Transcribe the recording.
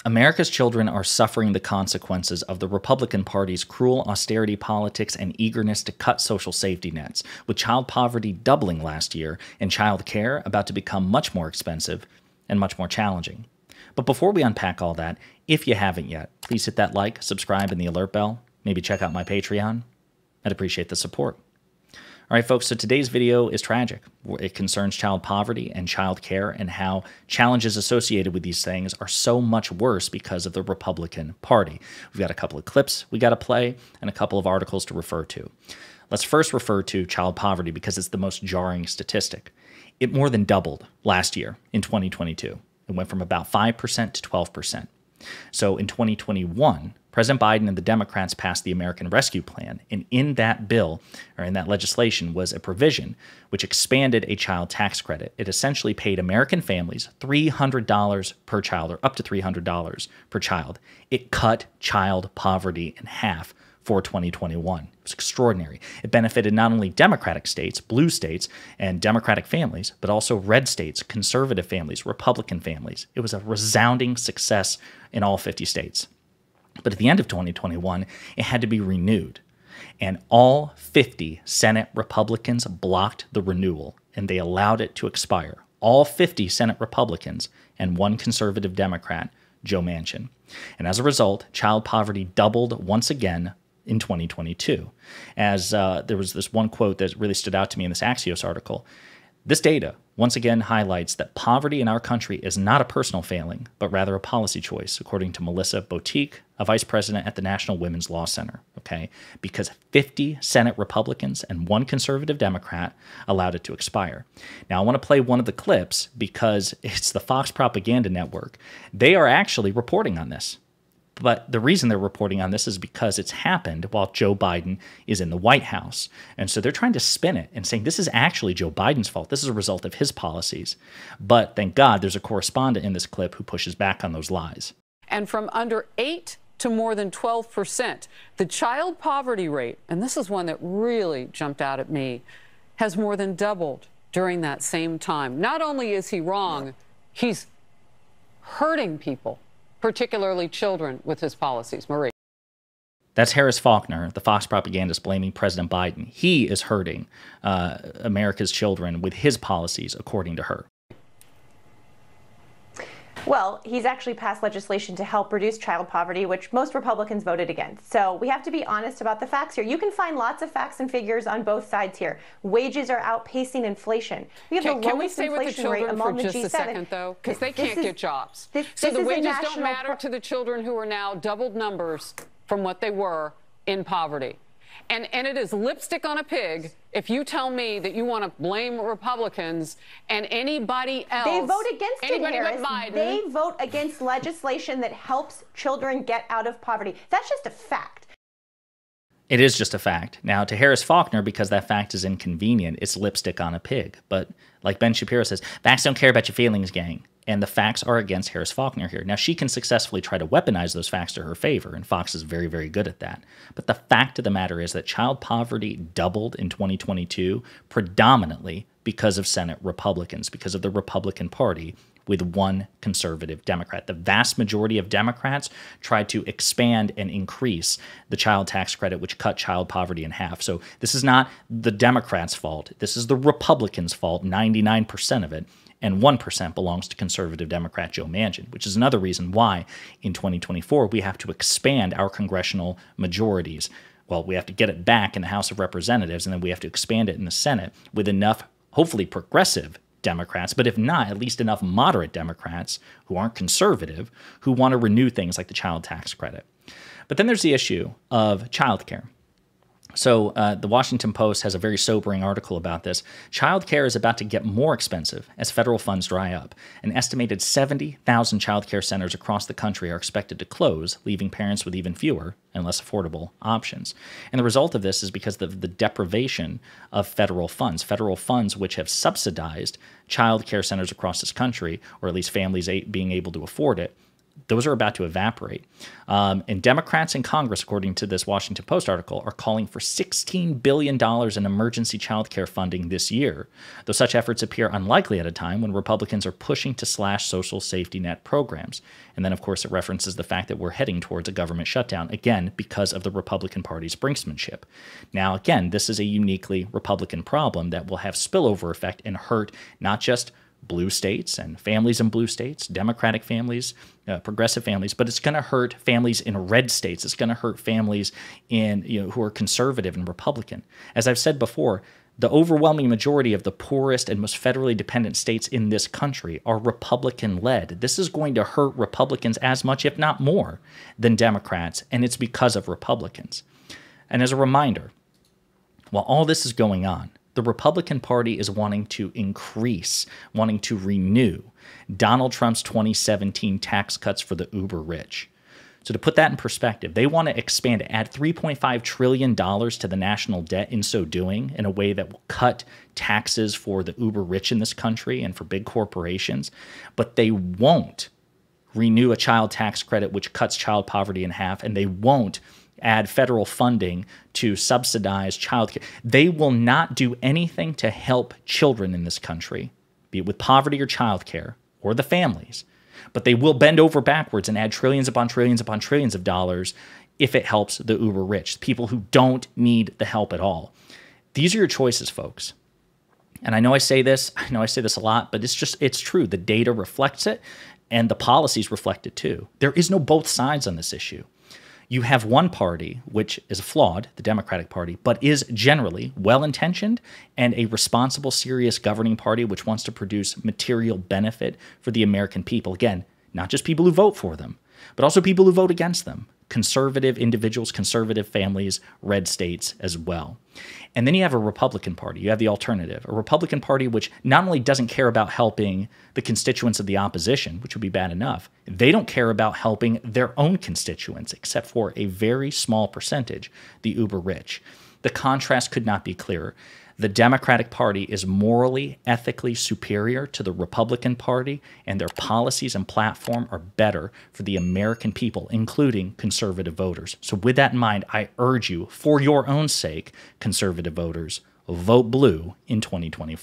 America's children are suffering the consequences of the Republican Party's cruel austerity politics and eagerness to cut social safety nets, with child poverty doubling last year and child care about to become much more expensive and much more challenging. But before we unpack all that, if you haven't yet, please hit that like, subscribe, and the alert bell. Maybe check out my Patreon. I'd appreciate the support. All right, folks, so today's video is tragic. It concerns child poverty and child care and how challenges associated with these things are so much worse because of the Republican Party. We've got a couple of clips we got to play and a couple of articles to refer to. Let's first refer to child poverty because it's the most jarring statistic. It more than doubled last year in 2022. It went from about 5% to 12%. So in 2021, President Biden and the Democrats passed the American Rescue Plan, and in that bill, or in that legislation, was a provision which expanded a child tax credit. It essentially paid American families $300 per child, or up to $300 per child. It cut child poverty in half for 2021. It was extraordinary. It benefited not only Democratic states, blue states, and Democratic families, but also red states, conservative families, Republican families. It was a resounding success in all 50 states. But at the end of 2021, it had to be renewed. And all 50 Senate Republicans blocked the renewal, and they allowed it to expire. All 50 Senate Republicans and one conservative Democrat, Joe Manchin. And as a result, child poverty doubled once again in 2022. As there was this one quote that really stood out to me in this Axios article. This data once again highlights that poverty in our country is not a personal failing, but rather a policy choice, according to Melissa Boutique, a vice president at the National Women's Law Center. Okay, because 50 Senate Republicans and one conservative Democrat allowed it to expire. Now, I want to play one of the clips because it's the Fox Propaganda Network. They are actually reporting on this. But the reason they're reporting on this is because it's happened while Joe Biden is in the White House. And so they're trying to spin it and saying this is actually Joe Biden's fault. This is a result of his policies. But thank God there's a correspondent in this clip who pushes back on those lies. And from under 8 to more than 12%, the child poverty rate, and this is one that really jumped out at me, has more than doubled during that same time. Not only is he wrong, he's hurting people, particularly children, with his policies. Marie. That's Harris Faulkner, the Fox propagandist, blaming President Biden. He is hurting America's children with his policies, according to her. Well, he's actually passed legislation to help reduce child poverty, which most Republicans voted against. So we have to be honest about the facts here. You can find lots of facts and figures on both sides here. Wages are outpacing inflation. We have the lowest inflation rate among the G7. Can we stay with the children for just a second, though? Because they can't get jobs. So the wages don't matter to the children who are now doubled numbers from what they were in poverty. And it is lipstick on a pig if you tell me that you want to blame Republicans and anybody else. They vote against it, Harris. But Biden. They vote against legislation that helps children get out of poverty. That's just a fact. It is just a fact. Now, to Harris Faulkner, because that fact is inconvenient, it's lipstick on a pig. But like Ben Shapiro says, facts don't care about your feelings, gang. And the facts are against Harris Faulkner here. Now, she can successfully try to weaponize those facts to her favor, and Fox is very, very good at that. But the fact of the matter is that child poverty doubled in 2022 predominantly because of Senate Republicans, because of the Republican Party, with one conservative Democrat. The vast majority of Democrats tried to expand and increase the child tax credit, which cut child poverty in half. So this is not the Democrats' fault. This is the Republicans' fault, 99% of it. And 1% belongs to conservative Democrat Joe Manchin, which is another reason why in 2024 we have to expand our congressional majorities. Well, we have to get it back in the House of Representatives, and then we have to expand it in the Senate with enough, hopefully progressive Democrats, but if not, at least enough moderate Democrats who aren't conservative, who want to renew things like the child tax credit. But then there's the issue of childcare. So the Washington Post has a very sobering article about this. Childcare is about to get more expensive as federal funds dry up. An estimated 70,000 childcare centers across the country are expected to close, leaving parents with even fewer and less affordable options. And the result of this is because of the deprivation of federal funds which have subsidized childcare centers across this country, or at least families being able to afford it. those are about to evaporate. And Democrats in Congress, according to this Washington Post article, are calling for $16 billion in emergency child care funding this year, though such efforts appear unlikely at a time when Republicans are pushing to slash social safety net programs. And then, of course, it references the fact that we're heading towards a government shutdown, again, because of the Republican Party's brinksmanship. Now, again, this is a uniquely Republican problem that will have spillover effect and hurt not just blue states and families in blue states, Democratic families, progressive families, but it's going to hurt families in red states. It's going to hurt families in who are conservative and Republican. As I've said before, the overwhelming majority of the poorest and most federally dependent states in this country are Republican-led. This is going to hurt Republicans as much, if not more, than Democrats, and it's because of Republicans. And as a reminder, while all this is going on, the Republican Party is wanting to increase, wanting to renew Donald Trump's 2017 tax cuts for the uber rich. So to put that in perspective, they want to expand, add $3.5 trillion to the national debt in so doing, in a way that will cut taxes for the uber rich in this country and for big corporations. But they won't renew a child tax credit which cuts child poverty in half, and they won't add federal funding to subsidize child care. They will not do anything to help children in this country, be it with poverty or child care or the families. But they will bend over backwards and add trillions upon trillions upon trillions of dollars if it helps the uber rich, people who don't need the help at all. These are your choices, folks. And I know I say this a lot, but it's true. The data reflects it and the policies reflect it too. There is no both sides on this issue. You have one party, which is flawed, the Democratic Party, but is generally well-intentioned and a responsible, serious governing party which wants to produce material benefit for the American people. Again, not just people who vote for them, but also people who vote against them. Conservative individuals, conservative families, red states as well. And then you have a Republican Party. You have the alternative, a Republican Party which not only doesn't care about helping the constituents of the opposition, which would be bad enough, they don't care about helping their own constituents, except for a very small percentage, the uber rich. The contrast could not be clearer. The Democratic Party is morally, ethically superior to the Republican Party, and their policies and platform are better for the American people, including conservative voters. So with that in mind, I urge you, for your own sake, conservative voters, vote blue in 2024.